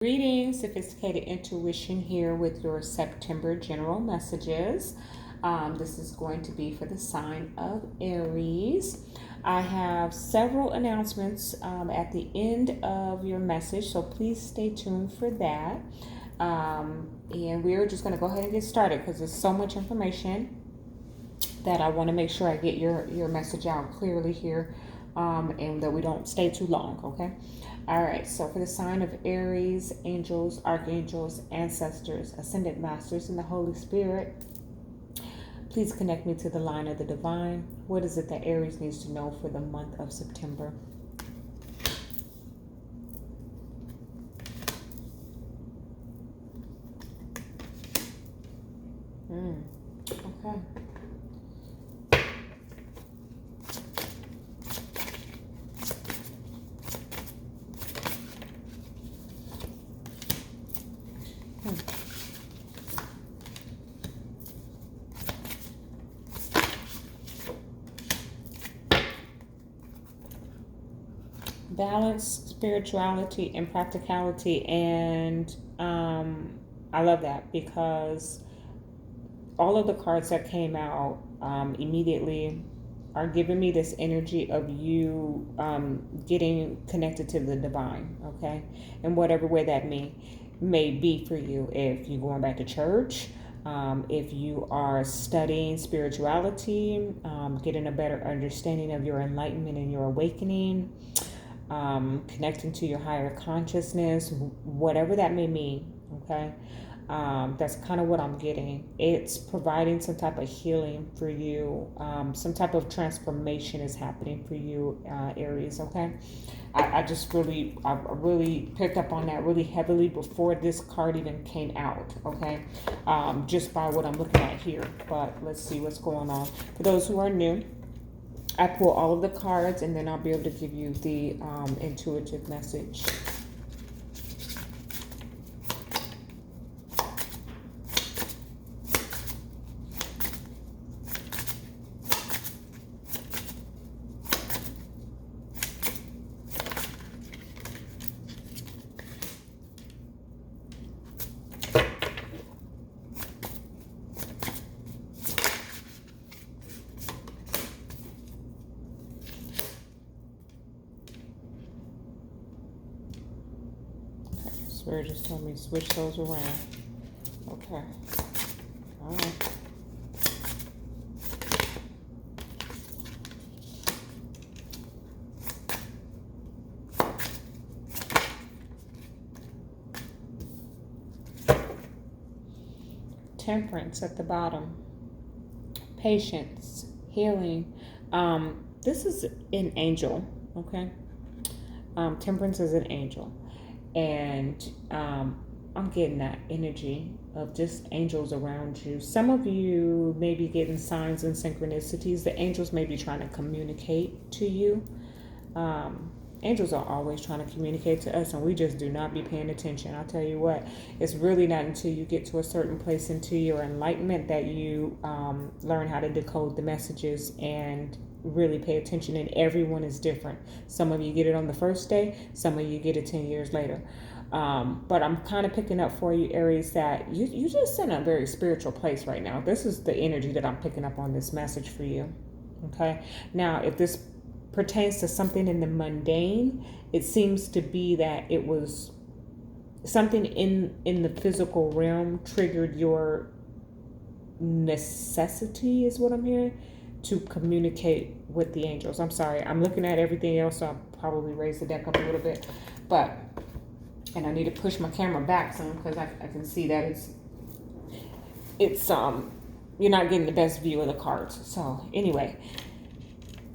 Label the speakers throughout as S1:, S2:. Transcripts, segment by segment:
S1: Greetings, Sophisticated Intuition here with your September general messages. This is going to be for the sign of Aries. I have several announcements at the end of your message, so please stay tuned for that. And we're just going to go ahead and get started because there's so much information that I want to make sure I get your message out clearly here and that we don't stay too long, okay? All right, so for the sign of Aries, angels, archangels, ancestors, ascended masters, and the Holy Spirit, please connect me to the line of the divine. What is it that Aries needs to know for the month of September? Okay. Balance, spirituality, and practicality. And I love that because all of the cards that came out immediately are giving me this energy of you getting connected to the divine, okay? In whatever way that may be for you. If you're going back to church, if you are studying spirituality, getting a better understanding of your enlightenment and your awakening, connecting to your higher consciousness, whatever that may mean, okay? That's kind of what I'm getting. It's providing some type of healing for you. Some type of transformation is happening for you, Aries, okay? I really picked up on that really heavily before this card even came out, okay? Just by what I'm looking at here. But let's see what's going on. For those who are new, I pull all of the cards and then I'll be able to give you the intuitive message. Spirit just told me to switch those around. Okay. All right. Temperance at the bottom. Patience, healing. This is an angel, okay? Temperance is an angel. And I'm getting that energy of just angels around you. Some of you may be getting signs and synchronicities. The angels may be trying to communicate to you. Angels are always trying to communicate to us, and we just do not be paying attention. I'll tell you what, it's really not until you get to a certain place into your enlightenment that you learn how to decode the messages and really pay attention. And everyone is different. Some of you get it on the first day, some of you get it 10 years later. But I'm kind of picking up for you, Aries, that you just in a very spiritual place right now. This is the energy that I'm picking up on this message for you. Okay. Now, if this pertains to something in the mundane, it seems to be that it was something in the physical realm triggered your necessity, is what I'm hearing, to communicate with the angels. I'm sorry, I'm looking at everything else, so I'll probably raise the deck up a little bit, and I need to push my camera back some because I can see that it's you're not getting the best view of the cards. So anyway,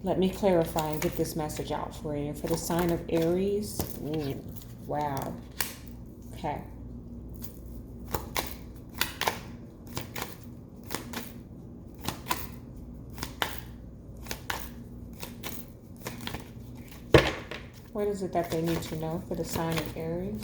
S1: let me clarify and get this message out for you. For the sign of Aries, wow. Okay. What is it that they need to know for the sign of Aries?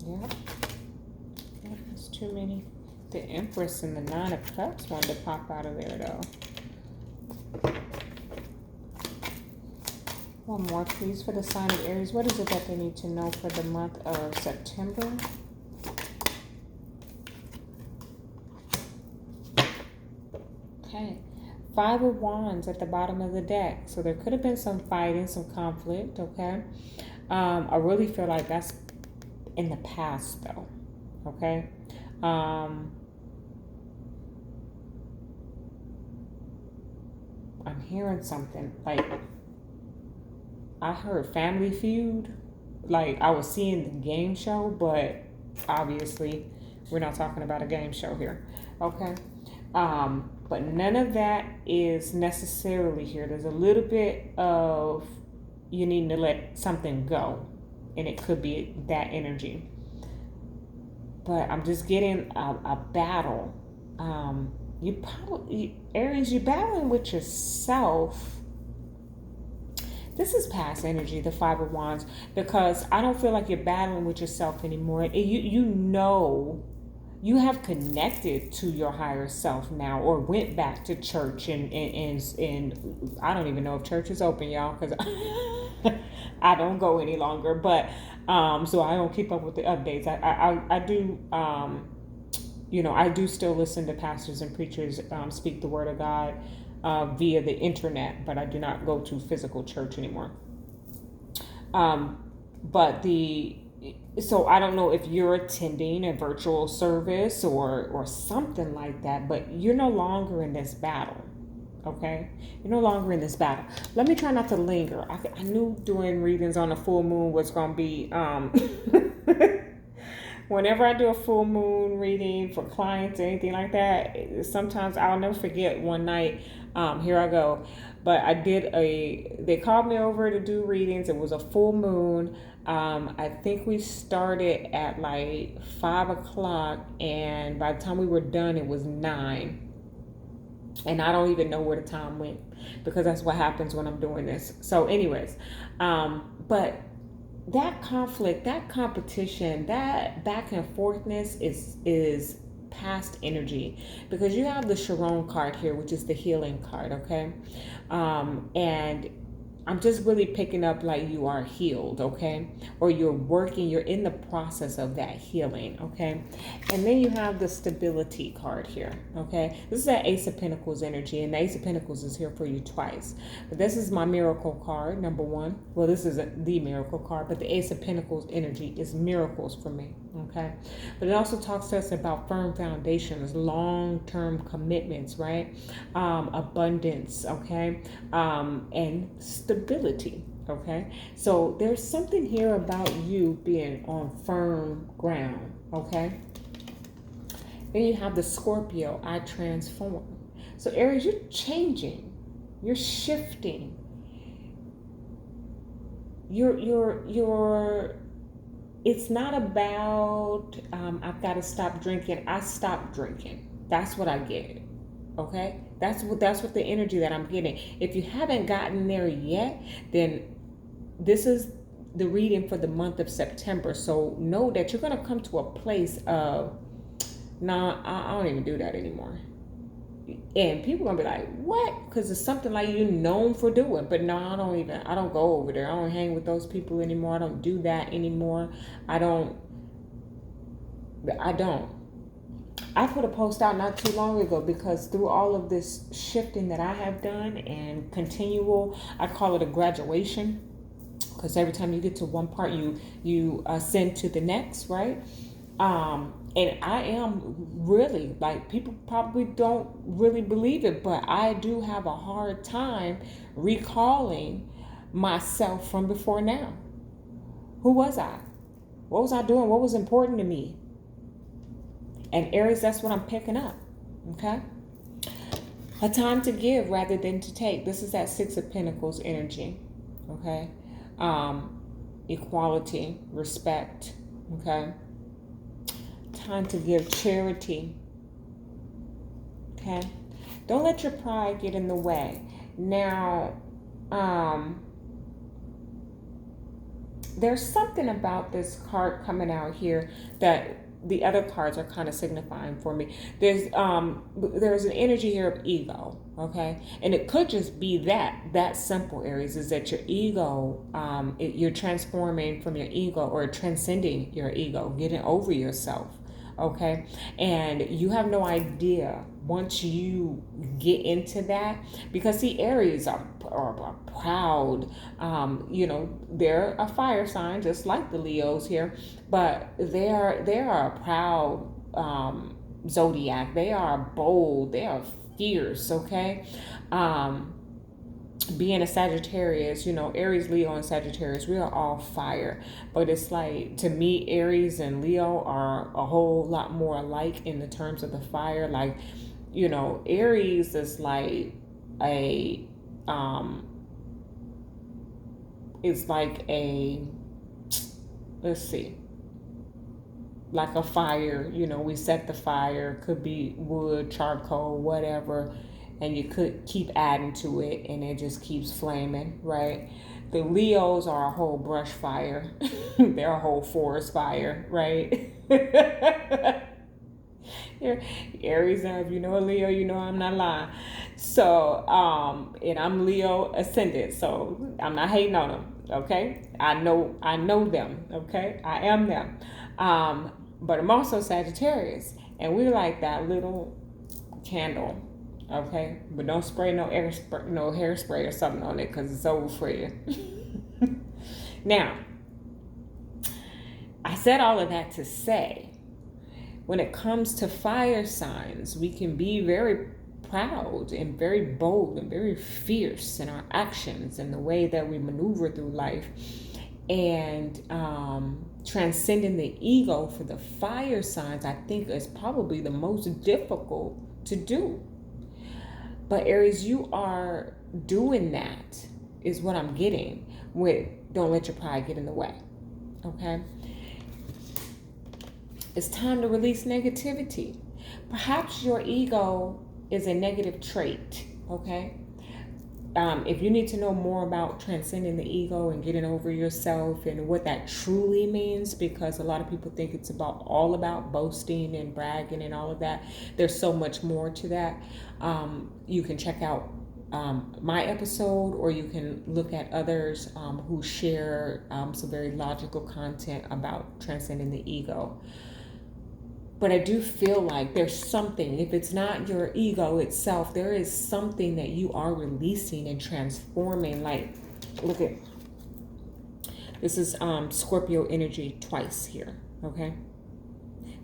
S1: Yep. That's too many. The Empress and the Nine of Cups wanted to pop out of there, though. One more, please, for the sign of Aries. What is it that they need to know for the month of September? Okay. Five of Wands at the bottom of the deck. So there could have been some fighting, some conflict, okay? I really feel like that's in the past, though, okay? I'm hearing something. Like, I heard Family Feud. Like, I was seeing the game show, but obviously we're not talking about a game show here, okay? But none of that is necessarily here. There's a little bit of you need to let something go, and it could be that energy. But I'm just getting a battle. You probably, Aries, you're battling with yourself. This is past energy, the Five of Wands, because I don't feel like you're battling with yourself anymore. You know, you have connected to your higher self now, or went back to church, and I don't even know if church is open, y'all, because I don't go any longer. But so I don't keep up with the updates. I do. I do still listen to pastors and preachers speak the word of God via the internet, but I do not go to physical church anymore. So I don't know if you're attending a virtual service or something like that, but you're no longer in this battle. Okay, you're no longer in this battle. Let me try not to linger. I knew doing readings on a full moon was going to be whenever I do a full moon reading for clients or anything like that, sometimes I'll never forget one night. Here I go. But they called me over to do readings. It was a full moon. I think we started at like 5 o'clock, and by the time we were done, it was 9. And I don't even know where the time went, because that's what happens when I'm doing this. So anyways, but that conflict, that competition, that back and forthness is past energy, because you have the Sharon card here, which is the healing card, okay? And I'm just really picking up like you are healed, okay? Or you're in the process of that healing, okay? And then you have the stability card here, okay? This is that Ace of Pentacles energy, and the Ace of Pentacles is here for you twice. But this is my miracle card, number one. Well, this isn't the miracle card, but the Ace of Pentacles energy is miracles for me, okay? But it also talks to us about firm foundations, long-term commitments, right? Abundance, okay? And stability, okay? So there's something here about you being on firm ground, okay? Then you have the Scorpio, I transform. So Aries, you're changing, you're shifting. It's not about I've got to stop drinking. I stopped drinking. That's what I get. Okay? That's what the energy that I'm getting. If you haven't gotten there yet, then this is the reading for the month of September. So know that you're going to come to a place of, nah, I don't even do that anymore. And people are going to be like, what? Because it's something like you're known for doing. But no, I don't go over there. I don't hang with those people anymore. I don't do that anymore. I put a post out not too long ago, because through all of this shifting that I have done and continual, I call it a graduation, because every time you get to one part, you ascend to the next, right? And I am really, like, people probably don't really believe it, but I do have a hard time recalling myself from before now. Who was I? What was I doing? What was important to me? And Aries, that's what I'm picking up, okay? A time to give rather than to take. This is that Six of Pentacles energy, okay? Equality, respect, okay? Time to give, charity, okay? Don't let your pride get in the way. Now, there's something about this card coming out here that the other cards are kind of signifying for me. There's an energy here of ego, okay, and it could just be that simple. Aries, is that your ego, you're transforming from your ego, or transcending your ego, getting over yourself, okay, and you have no idea once you get into that, because the Aries are proud. They're a fire sign, just like the Leos here, but they are a proud zodiac. They are bold. They are fierce. Okay. Being a Sagittarius, Aries, Leo, and Sagittarius, we are all fire. But it's like, to me, Aries and Leo are a whole lot more alike in the terms of the fire. Like, Aries is like it's like let's see, like a fire, we set the fire, could be wood, charcoal, whatever, and you could keep adding to it and it just keeps flaming, right? The Leos are a whole brush fire. They're a whole forest fire, right? Aries, if you know a Leo, I'm not lying. So, and I'm Leo ascendant, so I'm not hating on them, okay? I know them, okay? I am them. But I'm also Sagittarius, and we're like that little candle, okay? But don't spray no hairspray or something on it, because it's over for you. Now, I said all of that to say, when it comes to fire signs, we can be very proud and very bold and very fierce in our actions and the way that we maneuver through life. And transcending the ego for the fire signs, I think, is probably the most difficult to do. But Aries, you are doing that, is what I'm getting with don't let your pride get in the way, okay? It's time to release negativity. Perhaps your ego is a negative trait, okay? If you need to know more about transcending the ego and getting over yourself and what that truly means, because a lot of people think it's all about boasting and bragging and all of that. There's so much more to that. You can check out my episode, or you can look at others who share some very logical content about transcending the ego. But I do feel like there's something, if it's not your ego itself, there is something that you are releasing and transforming. Like, look at, this is Scorpio energy twice here, okay?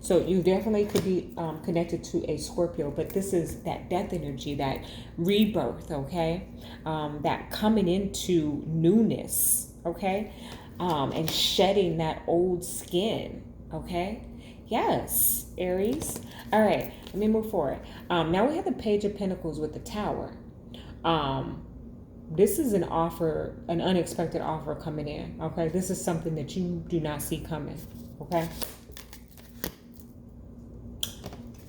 S1: So you definitely could be connected to a Scorpio, but this is that death energy, that rebirth, okay? That coming into newness, okay? And shedding that old skin, okay? Yes, Aries. All right, let me move forward. Now we have the Page of Pentacles with the Tower. This is an offer, an unexpected offer coming in, okay? This is something that you do not see coming, okay?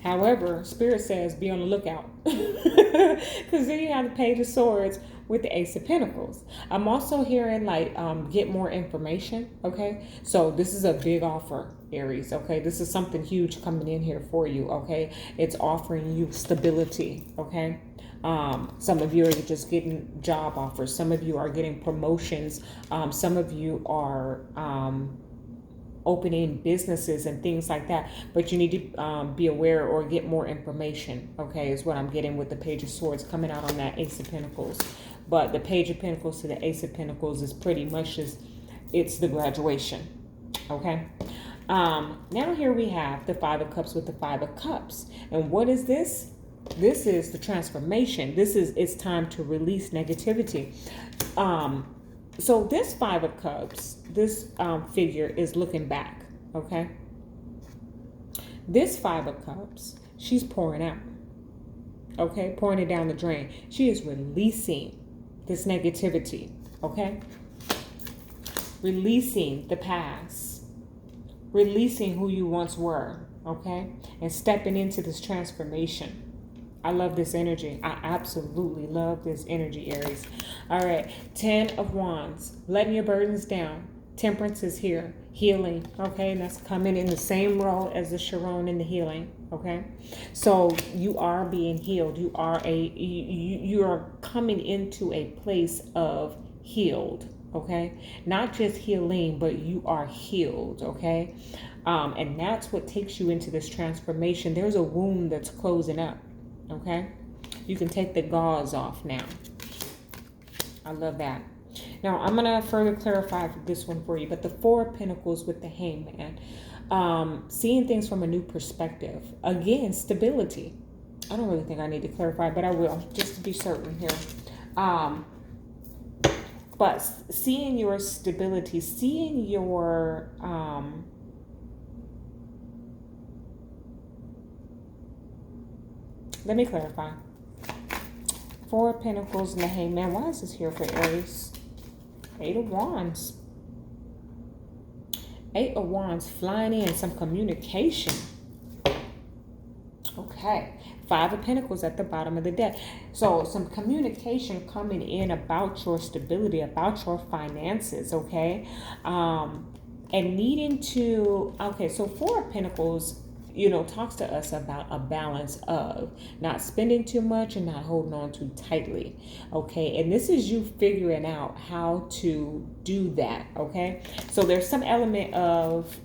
S1: However, Spirit says be on the lookout. Because then you have the Page of Swords with the Ace of Pentacles. I'm also hearing like get more information, okay? So this is a big offer, Aries, okay? This is something huge coming in here for you, okay? It's offering you stability, okay? Some of you are just getting job offers. Some of you are getting promotions. Some of you are opening businesses and things like that, but you need to be aware or get more information, okay, is what I'm getting with the Page of Swords coming out on that Ace of Pentacles. But the Page of Pentacles to the Ace of Pentacles is pretty much just, it's the graduation, okay? Now here we have the Five of Cups with the Five of Cups. And what is this? This is the transformation. It's time to release negativity. So this Five of Cups, this figure is looking back, okay? This Five of Cups, she's pouring out, okay? Pouring it down the drain. She is releasing this negativity, okay? Releasing the past. Releasing who you once were, okay? And stepping into this transformation. I love this energy. I absolutely love this energy, Aries. All right, 10 of Wands, letting your burdens down, Temperance is here, healing, okay? And that's coming in the same role as the Chiron in the healing, okay? So you are being healed. You are coming into a place of healed, okay? Not just healing, but you are healed, okay? And that's what takes you into this transformation. There's a wound that's closing up, okay? You can take the gauze off now. I love that. Now, I'm going to further clarify this one for you, but the Four of Pentacles with the Hangman, seeing things from a new perspective. Again, stability. I don't really think I need to clarify, but I will, just to be certain here. But seeing your stability, seeing your... let me clarify. Four of Pentacles and the Hangman. Why is this here for Aries? Eight of Wands. Eight of Wands flying in, some communication. Okay. Five of Pentacles at the bottom of the deck. So some communication coming in about your stability, about your finances, okay? And needing to, okay, so Four of Pentacles, you know, talks to us about a balance of not spending too much and not holding on too tightly, okay? And this is you figuring out how to do that, okay? So there's some element of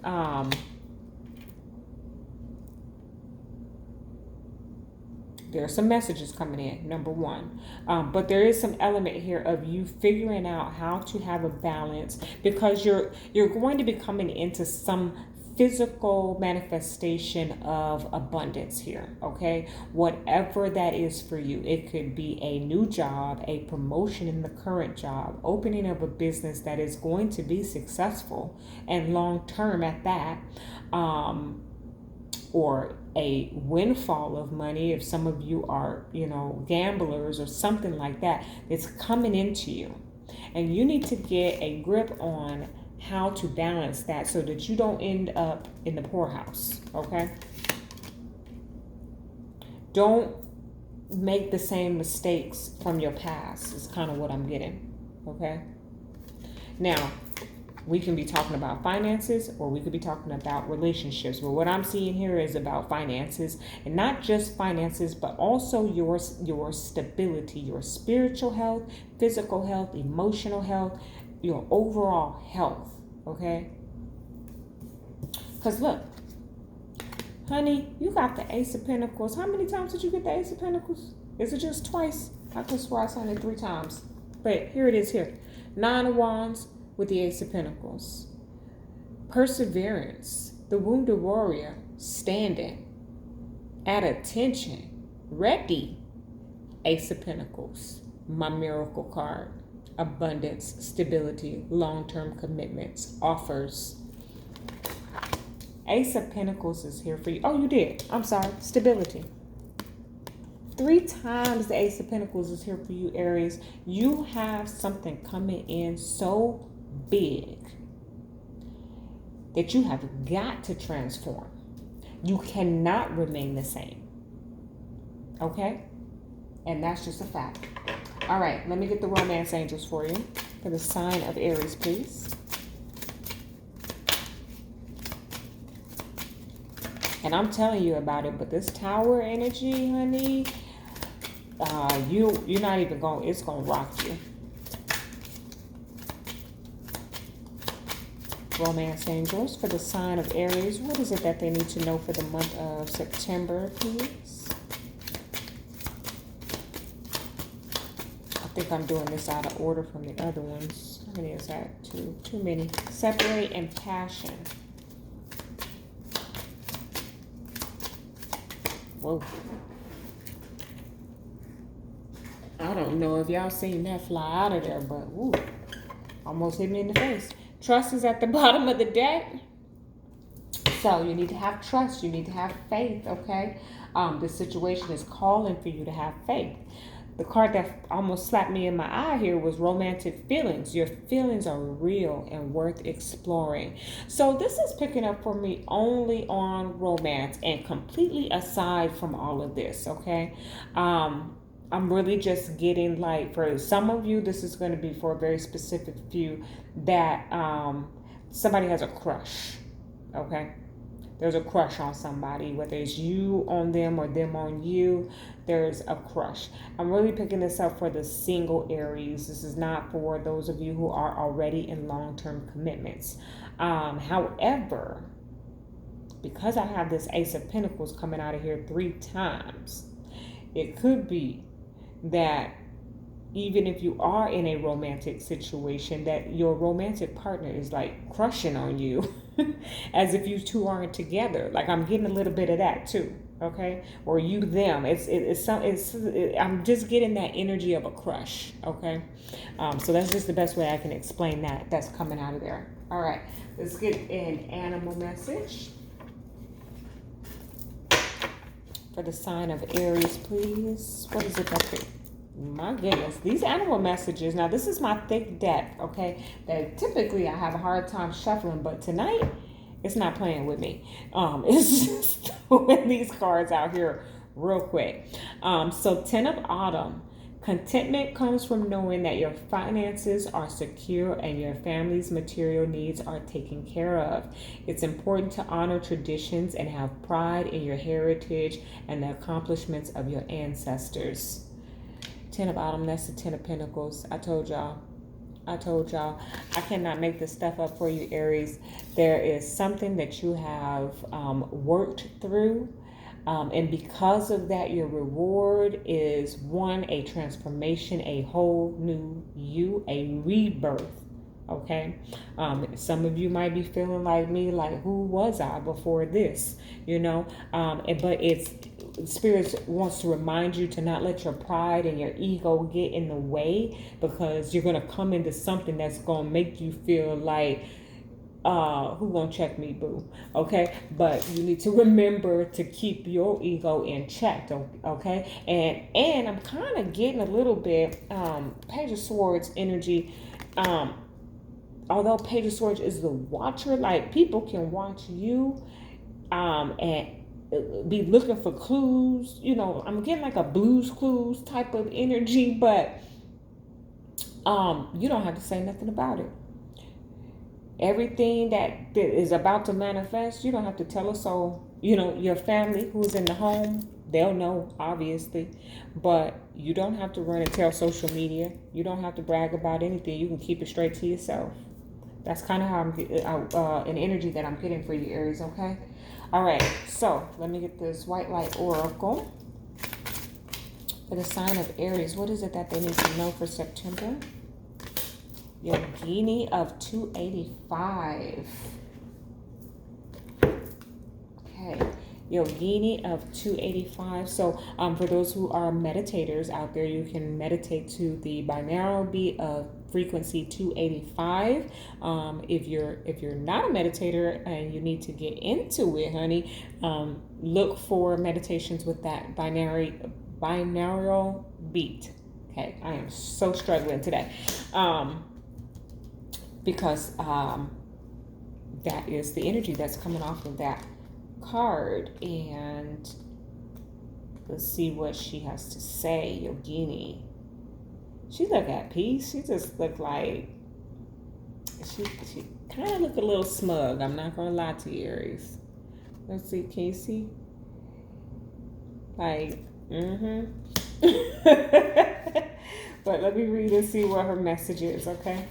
S1: there are some messages coming in, number one. But there is some element here of you figuring out how to have a balance, because you're going to be coming into some physical manifestation of abundance here, okay? Whatever that is for you. It could be a new job, a promotion in the current job, opening of a business that is going to be successful and long-term at that, or a windfall of money if some of you are, you know, gamblers or something like that. It's coming into you. And you need to get a grip on how to balance that so that you don't end up in the poorhouse, okay? Don't make the same mistakes from your past is kind of what I'm getting, okay? Now, we can be talking about finances or we could be talking about relationships. But what I'm seeing here is about finances, and not just finances, but also your stability, your spiritual health, physical health, emotional health, your overall health, okay? Because look, honey, you got the Ace of Pentacles. How many times did you get the Ace of Pentacles? Is it just twice? I could swear I signed it 3 times. But here it is here. 9 of Wands with the Ace of Pentacles. Perseverance, the wounded warrior, standing, at attention, ready. Ace of Pentacles, my miracle card. Abundance, stability, long-term commitments, offers. Ace of Pentacles is here for you. Oh, you did. I'm sorry. Stability. 3 times the Ace of Pentacles is here for you, Aries. You have something coming in so big that you have got to transform. You cannot remain the same. Okay? And that's just a fact. All right, let me get the romance angels for you. For the sign of Aries, please. And I'm telling you about it, but this tower energy, honey, you're not even going, it's going to rock you. Romance angels for the sign of Aries. What is it that they need to know for the month of September, please? I think I'm doing this out of order from the other ones. How many is that? Too many. Separate and passion. Whoa. I don't know if y'all seen that fly out of there, but ooh, almost hit me in the face. Trust is at the bottom of the deck. So you need to have trust. You need to have faith, okay? This situation is calling for you to have faith. The card that almost slapped me in my eye here was romantic feelings. Your feelings are real and worth exploring. So this is picking up for me only on romance and completely aside from all of this, okay? I'm really just getting, like, for some of you, this is going to be for a very specific few that somebody has a crush, okay? There's a crush on somebody, whether it's you on them or them on you, there's a crush. I'm really picking this up for the single Aries. This is not for those of you who are already in long-term commitments. However, because I have this Ace of Pentacles coming out of here 3 times, it could be that even if you are in a romantic situation, that your romantic partner is like crushing on you as if you two aren't together. Like, I'm getting a little bit of that too, okay? Or you them. I'm just getting that energy of a crush, okay? So that's just the best way I can explain that. That's coming out of there. All right, let's get an animal message for the sign of Aries, please. What is it that my goodness, these animal messages. Now, this is my thick deck, okay? That typically I have a hard time shuffling, but tonight it's not playing with me. It's just throwing these cards out here real quick. So 10 of Autumn. Contentment comes from knowing that your finances are secure and your family's material needs are taken care of. It's important to honor traditions and have pride in your heritage and the accomplishments of your ancestors. 10 of Autumn, that's the 10 of Pentacles. I told y'all. I cannot make this stuff up for you, Aries. There is something that you have worked through. And because of that, your reward is one, a transformation, a whole new you, a rebirth. Okay. Some of you might be feeling like me, like, who was I before this? You know, but Spirit wants to remind you to not let your pride and your ego get in the way, because you're going to come into something that's going to make you feel like, who gonna check me, boo? Okay, but you need to remember to keep your ego in check. Okay, and I'm kind of getting a little bit Page of Swords energy. Although Page of Swords is the watcher, like, people can watch you and be looking for clues. You know, I'm getting like a Blue's Clues type of energy, but you don't have to say nothing about it. Everything that is about to manifest, you don't have to tell us. So, you know, your family who's in the home, they'll know, obviously, but you don't have to run and tell social media. You don't have to brag about anything. You can keep it straight to yourself. That's kind of how I'm an energy that I'm getting for you, Aries. Okay. All right. So let me get this white light oracle for the sign of Aries. What is it that they need to know for September? Yogini of 285. Okay, Yogini of 285. So for those who are meditators out there, you can meditate to the binaural beat of frequency 285. If you're not a meditator and you need to get into it, honey, look for meditations with that binaural beat. Okay, I am so struggling today. Because that is the energy that's coming off of that card. And let's see what she has to say. Yogini, she look at peace. She just look like she kind of look a little smug. I'm not gonna lie to you, Aries. Let's see, can you see? Like, But let me read and see what her message is, okay?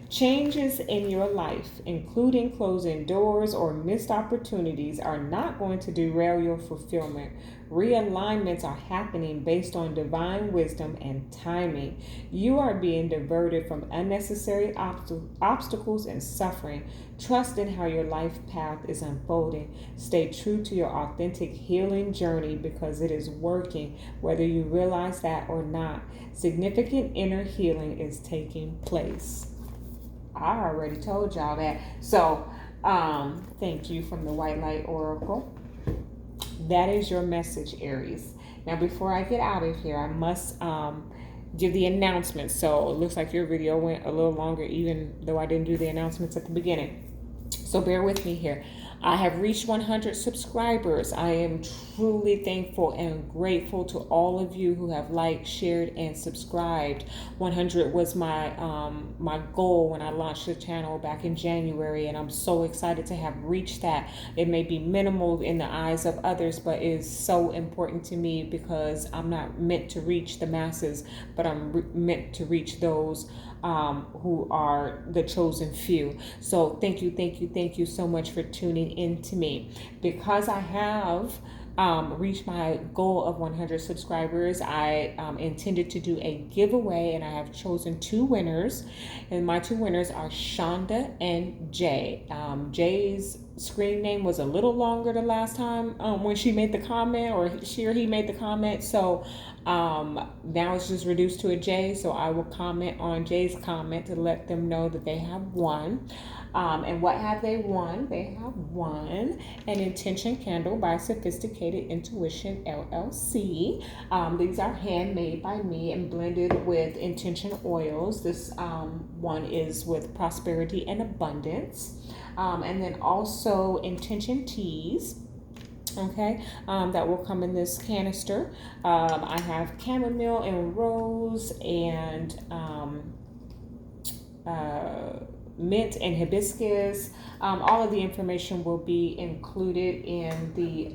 S1: Changes in your life, including closing doors or missed opportunities, are not going to derail your fulfillment. Realignments are happening based on divine wisdom and timing. You are being diverted from unnecessary obstacles and suffering. Trust in how your life path is unfolding. Stay true to your authentic healing journey because it is working, whether you realize that or not. Significant inner healing is taking place. I already told y'all that. So, thank you from the White Light Oracle. That is your message, Aries. Now, before I get out of here, I must give the announcements. So, it looks like your video went a little longer, even though I didn't do the announcements at the beginning. So, bear with me here. I have reached 100 subscribers. I am truly thankful and grateful to all of you who have liked, shared, and subscribed. 100 was my goal when I launched the channel back in January, and I'm so excited to have reached that. It may be minimal in the eyes of others, but it is so important to me because I'm not meant to reach the masses, but I'm meant to reach those who are the chosen few. So thank you so much for tuning in to me. Because I have reached my goal of 100 subscribers, I intended to do a giveaway, and I have chosen 2 winners. And my 2 winners are Shonda and Jay. Jay's screen name was a little longer the last time when she made the comment, or she or he made the comment. So now it's just reduced to a J. So I will comment on Jay's comment to let them know that they have won. And what have they won? They have won an intention candle by Sophisticated Intuition LLC. These are handmade by me and blended with intention oils. This one is with prosperity and abundance. And then also intention teas. Okay, that will come in this canister. I have chamomile and rose and mint and hibiscus. All of the information will be included in the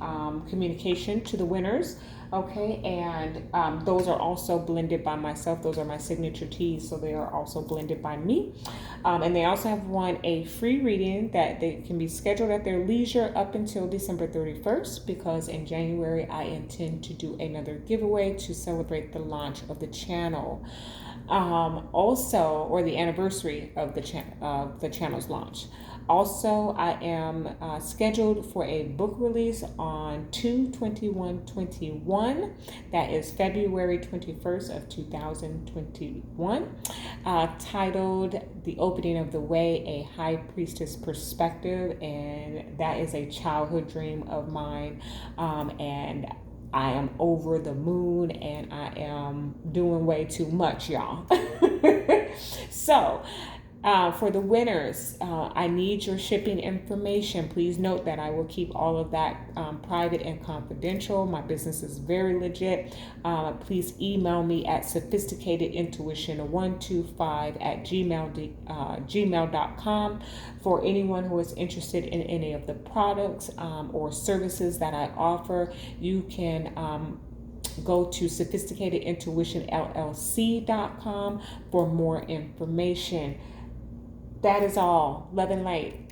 S1: communication to the winners. Okay, and those are also blended by myself. Those are my signature teas, so they are also blended by me. And they also have won a free reading that they can be scheduled at their leisure up until December 31st, because in January I intend to do another giveaway to celebrate the launch of the channel. Or the anniversary of the channel's launch. Also, I am scheduled for a book release on 2/21/21. That is February 21st of 2021, titled "The Opening of the Way: A High Priestess Perspective," and that is a childhood dream of mine, and I am over the moon, and I am doing way too much, y'all. So, for the winners, I need your shipping information. Please note that I will keep all of that private and confidential. My business is very legit. Please email me at sophisticated125@gmail.com for anyone who is interested in any of the products or services that I offer. You can go to sophisticatedintuitionllc.com for more information. That is all. Love and light.